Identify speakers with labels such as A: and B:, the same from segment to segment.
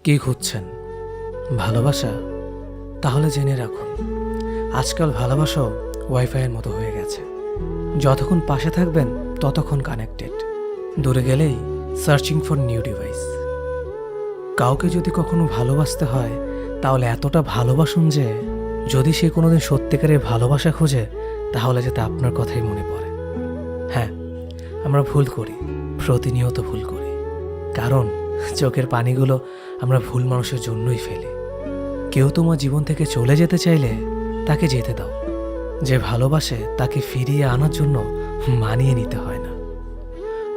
A: কি খুঁজছেন? ভালোবাসা? তাহলে জেনে রাখুন, আজকাল ভালোবাসাও ওয়াইফাইয়ের মতো হয়ে গেছে। যতক্ষণ পাশে থাকবেন ততক্ষণ কানেক্টেড, দূরে গেলেই সার্চিং ফর নিউ ডিভাইস। কাউকে যদি কখনো ভালোবাসতে হয় তাহলে এতটা ভালোবাসুন যে যদি সে কোনোদিন সত্যিকারের ভালোবাসা খোঁজে তাহলে যাতে আপনার কথাই মনে পড়ে। হ্যাঁ, আমরা ভুল করি, প্রতিনিয়ত ভুল করি, কারণ চোখের পানিগুলো আমরা ভুল মানুষের জন্যই ফেলি। কেউ তোমার জীবন থেকে চলে যেতে চাইলে তাকে যেতে দাও। যে ভালোবাসে তাকে ফিরিয়ে আনার জন্য মানিয়ে নিতে হয় না।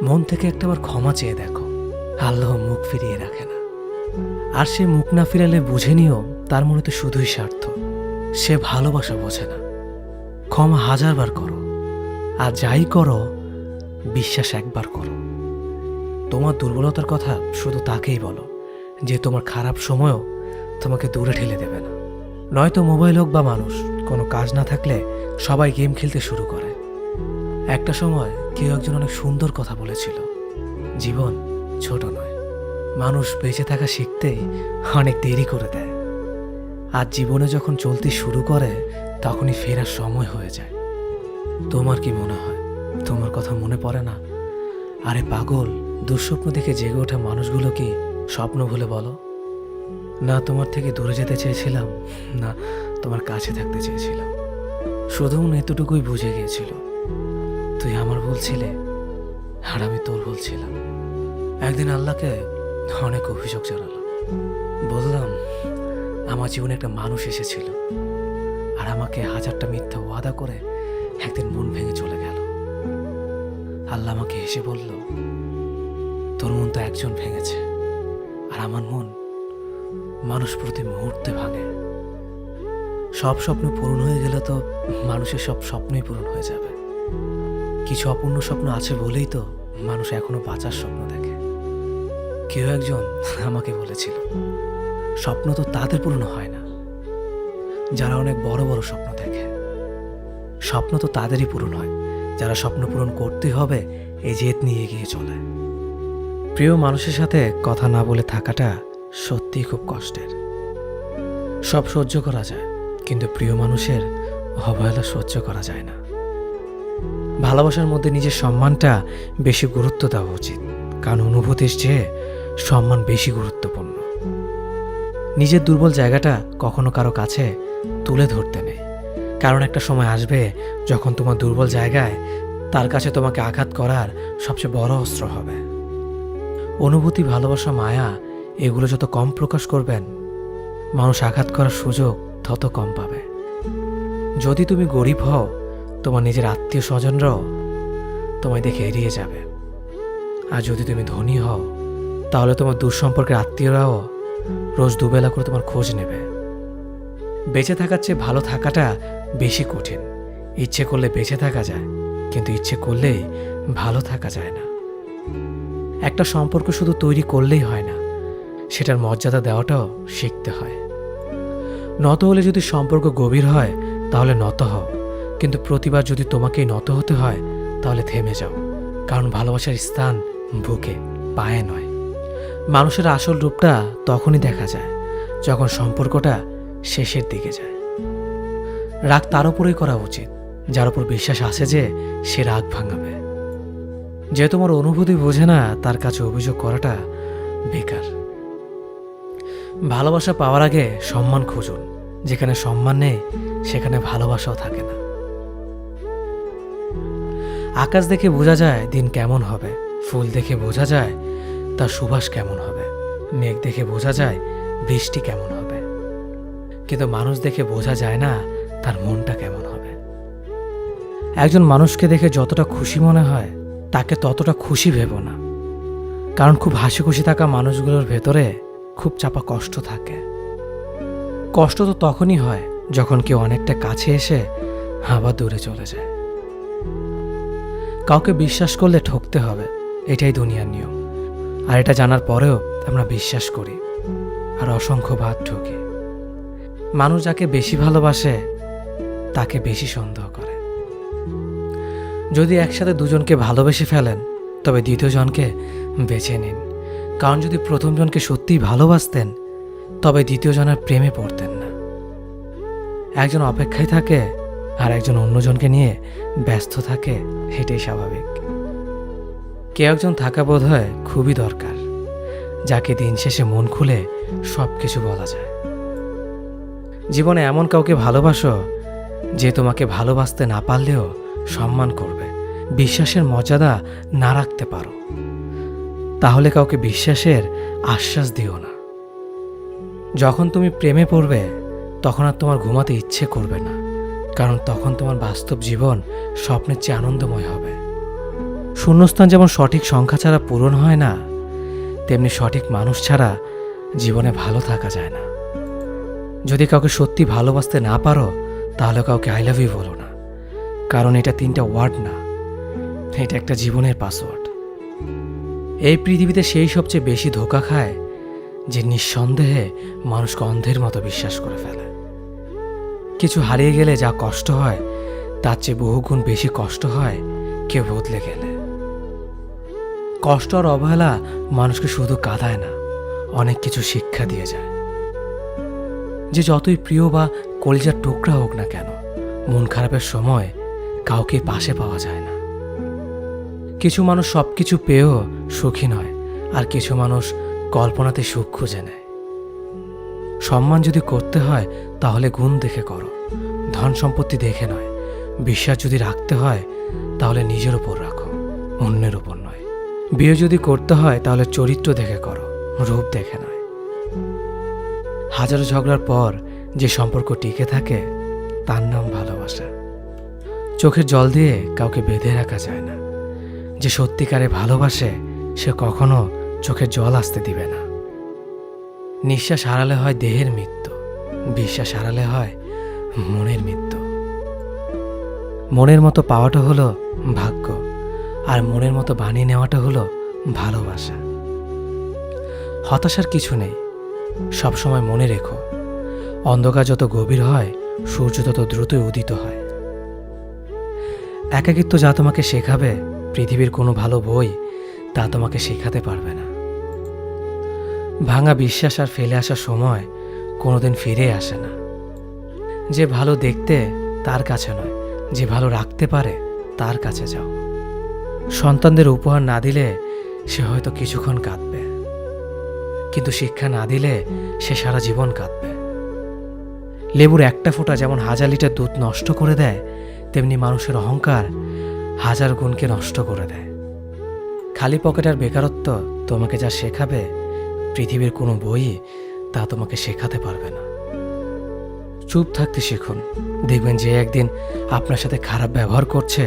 A: মন থেকে একটাবার ক্ষমা চেয়ে দেখো, আল্লাহ মুখ ফিরিয়ে রাখে না। আর সে মুখ না ফিরালে বুঝে নিও তার মনে তো শুধুই স্বার্থ, সে ভালোবাসা বোঝে না। ক্ষমা 1000 বার করো, আর যাই করো বিশ্বাস একবার করো। তোমার দুর্বলতার কথা শুধু তাকেই বলো যে তোমার খারাপ সময়ও তোমাকে দূরে ঠেলে দেবে না। নয়তো মোবাইল হোক বা মানুষ, কোনো কাজ না থাকলে সবাই গেম খেলতে শুরু করে। একটা সময় কেউ একজন অনেক সুন্দর কথা বলেছিল, জীবন ছোট নয়, মানুষ বেঁচে থাকা শিখতেই অনেক দেরি করে দেয়। আর জীবনে যখন চলতে শুরু করে তখনই ফেরার সময় হয়ে যায়। তোমার কি মনে হয় তোমার কথা মনে পড়ে না? আরে পাগল, দুঃস্বপ্ন দেখে জেগে ওঠা মানুষগুলো কি স্বপ্ন ভুলে বলো? না তোমার থেকে দূরে যেতে চেয়েছিলাম, না তোমার কাছে থাকতে চেয়েছিলাম। শুধু এতটুকুই বুঝে গিয়েছিল, তুই আমার বলছিলে আর আমি তোর বলছিলাম। একদিন আল্লাহকে অনেক অভিযোগ জানালাম, বললাম আমার জীবনে একটা মানুষ এসেছিল আর আমাকে 1000টা মিথ্যা ওয়াদা করে একদিন মন ভেঙে চলে গেল। আল্লাহ আমাকে হেসে বলল, তোর মন তো একজন ভেঙেছে, আর আমার মন মানুষ প্রতি মুহূর্তে ভাঙে। সব স্বপ্ন পূরণ হয়ে গেলে তো মানুষের সব স্বপ্নই পূরণ হয়ে যাবে। কিছু অপূর্ণ স্বপ্ন আছে বলেই তো মানুষ এখনো বাঁচার স্বপ্ন দেখে। কেউ একজন আমাকে বলেছিল, স্বপ্ন তো তাদের পূরণ হয় না যারা অনেক বড় বড় স্বপ্ন দেখে। স্বপ্ন তো তাদেরই পূরণ হয় যারা স্বপ্ন পূরণ করতে হবে এই জেদ নিয়ে এগিয়ে চলে। প্রিয় মানুষের সাথে কথা না বলে থাকাটা সত্যিই খুব কষ্টের। সব সহ্য করা যায়, কিন্তু প্রিয় মানুষের অবহেলা সহ্য করা যায় না। ভালোবাসার মধ্যে নিজের সম্মানটা বেশি গুরুত্ব দেওয়া উচিত, কারণ অনুভূতির চেয়ে সম্মান বেশি গুরুত্বপূর্ণ। নিজের দুর্বল জায়গাটা কখনো কারো কাছে তুলে ধরতে নেই, কারণ একটা সময় আসবে যখন তোমার দুর্বল জায়গায় তার কাছে তোমাকে আঘাত করার সবচেয়ে বড় অস্ত্র হবে। অনুভূতি, ভালোবাসা, মায়া এগুলো যত কম প্রকাশ করবেন, মানুষ আঘাত করার সুযোগ তত কম পাবে। যদি তুমি গরিব হও, তোমার নিজের আত্মীয় স্বজনরাও তোমায় দেখে এড়িয়ে যাবে। আর যদি তুমি ধনী হও, তাহলে তোমার দূর সম্পর্কের আত্মীয়রাও রোজ দুবেলা করে তোমার খোঁজ নেবে। বেঁচে থাকার চেয়ে ভালো থাকাটা বেশি কঠিন। ইচ্ছে করলে বেঁচে থাকা যায়, কিন্তু ইচ্ছে করলেই ভালো থাকা যায় না। একটা সম্পর্ক শুধু তৈরি করলেই হয় না, সেটার মর্যাদা দেওয়াটাও শিখতে হয়। নত হলে যদি সম্পর্ক গভীর হয় তাহলে নত হও, কিন্তু প্রতিবার যদি তোমাকেই নত হতে হয় তাহলে থেমে যাও, কারণ ভালোবাসার স্থান বুকে, পায়ে নয়। মানুষের আসল রূপটা তখনই দেখা যায় যখন সম্পর্কটা শেষের দিকে যায়। রাগ তার উপরেই করা উচিত যার উপর বিশ্বাস আছে যে সে রাগ ভাঙাবে। যে তোমার অনুভূতি বোঝে না তার কাছে অভিযোগ করাটা বেকার। ভালোবাসা পাওয়ার আগে সম্মান খুঁজুন, যেখানে সম্মান নেই সেখানে ভালোবাসাও থাকে না। আকাশ দেখে বোঝা যায় দিন কেমন হবে, ফুল দেখে বোঝা যায় তার সুবাস কেমন হবে, মেঘ দেখে বোঝা যায় বৃষ্টি কেমন হবে, কিন্তু মানুষ দেখে বোঝা যায় না তার মনটা কেমন হবে। একজন মানুষকে দেখে যতটা খুশি মনে হয় তাকে ততটা খুশি ভেবো না, কারণ খুব হাসি খুশি থাকা মানুষগুলোর ভেতরে খুব চাপা কষ্ট থাকে। কষ্ট তো তখনই হয় যখন কেউ অনেকটা কাছে এসে আবার দূরে চলে যায়। কাউকে বিশ্বাস করলে ঠকতে হবে, এটাই দুনিয়ার নিয়ম। আর এটা জানার পরেও আমরা বিশ্বাস করি আর অসংখ্যবার ঠকি। মানুষ যাকে বেশি ভালোবাসে তাকে বেশি সন্দেহ করে। যদি একসাথে দুজনকে ভালোবেসে ফেলেন তবে দ্বিতীয় জনকে বেছে নিন, কারণ যদি প্রথম জনকে সত্যিই ভালোবাসতেন তবে দ্বিতীয় জনের প্রেমে পড়তেন না। একজন অপেক্ষায় থাকে আর একজন অন্যজনকে নিয়ে ব্যস্ত থাকে, এটাই স্বাভাবিক। কেউ একজন থাকা বোধহয় খুবই দরকার, যাকে দিন শেষে মন খুলে সব কিছু বলা যায়। জীবনে এমন কাউকে ভালোবাসো যে তোমাকে ভালোবাসতে না পারলেও সম্মান করবে, বিশ্বাসের মর্যাদা না রাখতে পারো তাহলে কাউকে বিশ্বাসের আশ্বাস দিও না। যখন তুমি প্রেমে পড়বে তখন আর তোমার ঘুমাতে ইচ্ছে করবে না, কারণ তখন তোমার বাস্তব জীবন স্বপ্নের চেয়ে আনন্দময় হবে। শূন্যস্থান যেমন সঠিক সংখ্যা ছাড়া পূরণ হয় না, তেমনি সঠিক মানুষ ছাড়া জীবনে ভালো থাকা যায় না। যদি কাউকে সত্যি ভালোবাসতে না পারো তাহলে কাউকে আই লাভ ইউ বলো না, কারণ এটা 3টা ওয়ার্ড না, এটা একটা জীবনের পাসওয়ার্ড। এই পৃথিবীতে সেই সবচেয়ে বেশি ধোঁকা খায় যে নিঃসন্দেহে মানুষকে অন্ধের মতো বিশ্বাস করে ফেলে। কিছু হারিয়ে গেলে যা কষ্ট হয় তার চেয়ে বহুগুণ বেশি কষ্ট হয় কেউ বদলে গেলে। কষ্ট আর অবহেলা মানুষকে শুধু কাঁদায় না, অনেক কিছু শিক্ষা দিয়ে যায়। যে যতই প্রিয় বা কলিজার টুকরা হোক না কেন, মন খারাপের সময় কাউকে পাশে পাওয়া যায় না। কিছু মানুষ সব কিছু পেয়েও সুখী নয়, আর কিছু মানুষ কল্পনাতে সুখ খুঁজে নেয়। সম্মান যদি করতে হয় তাহলে গুণ দেখে করো, ধন সম্পত্তি দেখে নয়। বিশ্বাস যদি রাখতে হয় তাহলে নিজের উপর রাখো, অন্যের উপর নয়। বিয়ে যদি করতে হয় তাহলে চরিত্র দেখে করো, রূপ দেখে নয়। হাজারো ঝগড়ার পর যে সম্পর্ক টিকে থাকে তার নাম ভালোবাসা। চোখের জল দিয়ে কাউকে বেঁধে রাখা যায় না। যে সত্যিকারে ভালোবাসে সে কখনো চোখের জল আসতে দিবে না। নিঃশ্বাস হারালে হয় দেহের মৃত্যু, বিশ্বাস হারালে হয় মনের মৃত্যু। মনের মতো পাওয়াটা হলো ভাগ্য, আর মনের মতো বানিয়ে নেওয়াটা হলো ভালোবাসা। হতাশার কিছু নেই, সবসময় মনে রেখো, অন্ধকার যত গভীর হয় সূর্য তত দ্রুতই উদিত হয়। একাকিত্ব যা তোমাকে শেখাবে পৃথিবীর কোনো ভালো বই তা তোমাকে শেখাতে পারবে না। ভাঙা বিশ্বাস আর ফেলে আসার সময় কোনোদিন ফিরে আসে না। যে ভালো দেখতে তার কাছে নয়, যে ভালো রাখতে পারে তার কাছে যাও। সন্তানদের উপহার না দিলে সে হয়তো কিছুক্ষণ কাঁদবে, কিন্তু শিক্ষা না দিলে সে সারা জীবন কাঁদবে। লেবুর একটা ফোঁটা যেমন 1000 লিটার দুধ নষ্ট করে দেয়, তেমনি মানুষের অহংকার 1000 গুণকে নষ্ট করে দেয়। খালি পকেট আর বেকারত্ব তোমাকে যা শেখাবে পৃথিবীর কোনো বই তা তোমাকে শেখাতে পারবে না। চুপ থাকতে শিখুন, দেখবেন যে একদিন আপনার সাথে খারাপ ব্যবহার করছে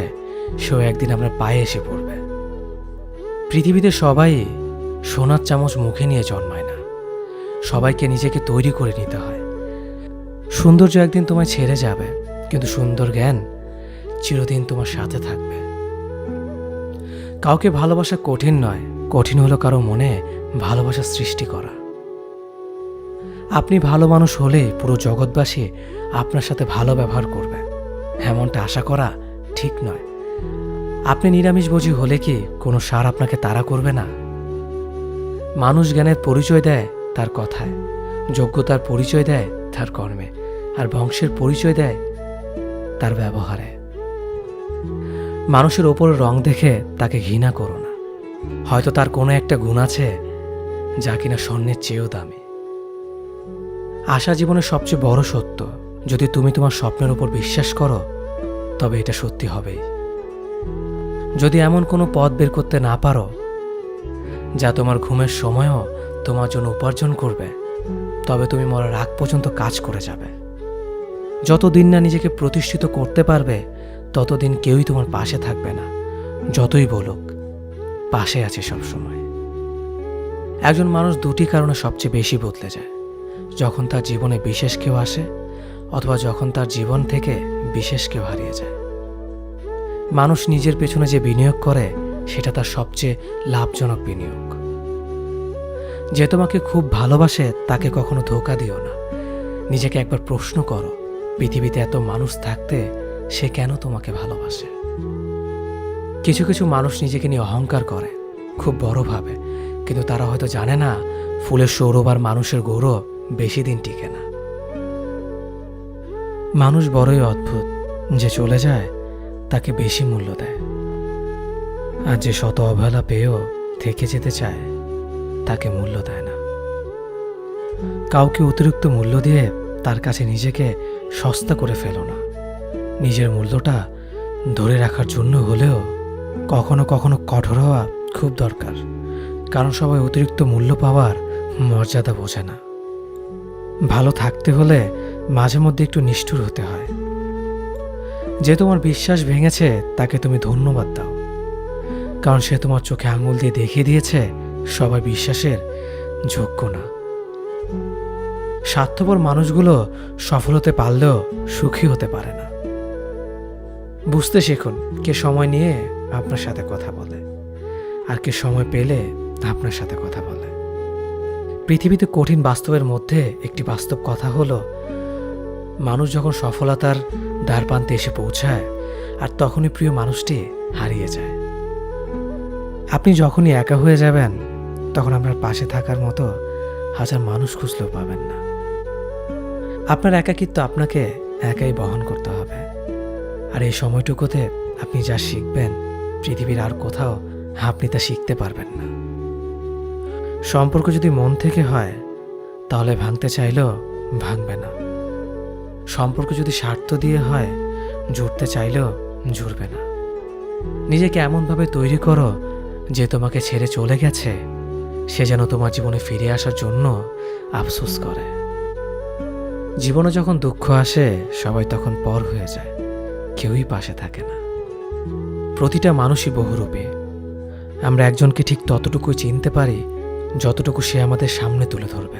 A: সেও একদিন আপনার পায়ে এসে পড়বে। পৃথিবীতে সবাই সোনার চামচ মুখে নিয়ে জন্মায় না, সবাইকে নিজেকে তৈরি করে নিতে হয়। সৌন্দর্য একদিন তোমায় ছেড়ে যাবে, কিন্তু সুন্দর জ্ঞান চিরদিন তোমার সাথে থাকবে। কাউকে ভালোবাসা কঠিন নয়, কঠিন হলো কারো মনে ভালোবাসা সৃষ্টি করা। আপনি ভালো মানুষ হলে পুরো জগৎবাসী আপনার সাথে ভালো ব্যবহার করবে, এমনটা আশা করা ঠিক নয়। আপনি নিরামিষভোজী হলে কি কোনো সার আপনাকে তাড়া করবে না? মানুষ জ্ঞানের পরিচয় দেয় তার কথায়, যোগ্যতার পরিচয় দেয় তার কর্মে, আর বংশের পরিচয় দেয় তার ব্যবহারে। মানুষের ওপর রং দেখে তাকে ঘৃণা করো না, হয়তো তার কোনো একটা গুণ আছে যা কিনা স্বর্ণের চেয়েও দামি। আশা জীবনের সবচেয়ে বড় সত্য। যদি তুমি তোমার স্বপ্নের উপর বিশ্বাস করো তবে এটা সত্যি হবেই। যদি এমন কোনো পথ বের করতে না পারো যা তোমার ঘুমের সময়ও তোমার জন্য উপার্জন করবে, তবে তুমি মরার আগ পর্যন্ত কাজ করে যাবে। যতদিন না নিজেকে প্রতিষ্ঠিত করতে পারবে ততদিন কেউই তোমার পাশে থাকবে না, যতই বলুক পাশে আছে সবসময়। একজন মানুষ দুটি কারণে সবচেয়ে বেশি বদলে যায়: যখন তার জীবনে বিশেষ কেউ আসে, অথবা যখন তার জীবন থেকে বিশেষ কেউ হারিয়ে যায়। মানুষ নিজের পেছনে যে বিনিয়োগ করে সেটা তার সবচেয়ে লাভজনক বিনিয়োগ। যে তোমাকে খুব ভালোবাসে তাকে কখনো ধোঁকা দিও না। নিজেকে একবার প্রশ্ন করো, পৃথিবীতে এত মানুষ থাকতে সে কেন তোমাকে ভালোবাসে? কিছু কিছু মানুষ নিজেকে নিয়ে অহংকার করে, খুব বড় ভাবে, কিন্তু তারা হয়তো জানে না ফুলের সৌরভ আর মানুষের গৌরব বেশি দিন টিকে না। মানুষ বড়ই অদ্ভুত, যে চলে যায় তাকে বেশি মূল্য দেয়, আর যে শত অবহেলা পেয়েও থেকে যেতে চায় তাকে মূল্য দেয় না। কাউকে অতিরিক্ত মূল্য দিয়ে তার কাছে নিজেকে সস্তা করে ফেলো না। নিজের মূল্যটা ধরে রাখার জন্য হলেও কখনো কখনো কঠোর হওয়া খুব দরকার, কারণ সবাই অতিরিক্ত মূল্য পাওয়ার মর্যাদা বোঝে না। ভালো থাকতে হলে মাঝে মধ্যে একটু নিষ্ঠুর হতে হয়। যে তোমার বিশ্বাস ভেঙেছে তাকে তুমি ধন্যবাদ দাও, কারণ সে তোমার চোখে আঙুল দিয়ে দেখিয়ে দিয়েছে সবাই বিশ্বাসের যোগ্য না। স্বার্থপর মানুষগুলো সফল হতে পারলেও সুখী হতে পারে না। বুঝতে শিখুন কে সময় নিয়ে আপনার সাথে কথা বলে, আর কে সময় পেলে আপনার সাথে কথা বলে। পৃথিবীতে কঠিন বাস্তবের মধ্যে একটি বাস্তব কথা হলো, মানুষ যখন সফলতার দ্বারপ্রান্তে এসে পৌঁছায় আর তখনই প্রিয় মানুষটি হারিয়ে যায়। আপনি যখনই একা হয়ে যাবেন তখন আপনার পাশে থাকার মতো হাজার মানুষ খুঁজলেও পাবেন না। আপনার একাকিত্ব আপনাকে একাই বহন করতে হবে, আর এই সময়টুকুতে আপনি যা শিখবেন পৃথিবীর আর কোথাও আপনি তা শিখতে পারবেন না। সম্পর্ক যদি মন থেকে হয় তাহলে ভাঙতে চাইলেও ভাঙবে না। সম্পর্ক যদি স্বার্থ দিয়ে হয় জুড়তে চাইলেও জুড়বে না। নিজেকে এমনভাবে তৈরি করো যে তোমাকে ছেড়ে চলে গেছে সে যেন তোমার জীবনে ফিরে আসার জন্য আফসোস করে। জীবনে যখন দুঃখ আসে সবাই তখন পর হয়ে যায়, কেউই পাশে থাকে না। প্রতিটা মানুষই বহুরূপী। আমরা একজনকে ঠিক ততটুকুই চিনতে পারি যতটুকু সে আমাদের সামনে তুলে ধরবে।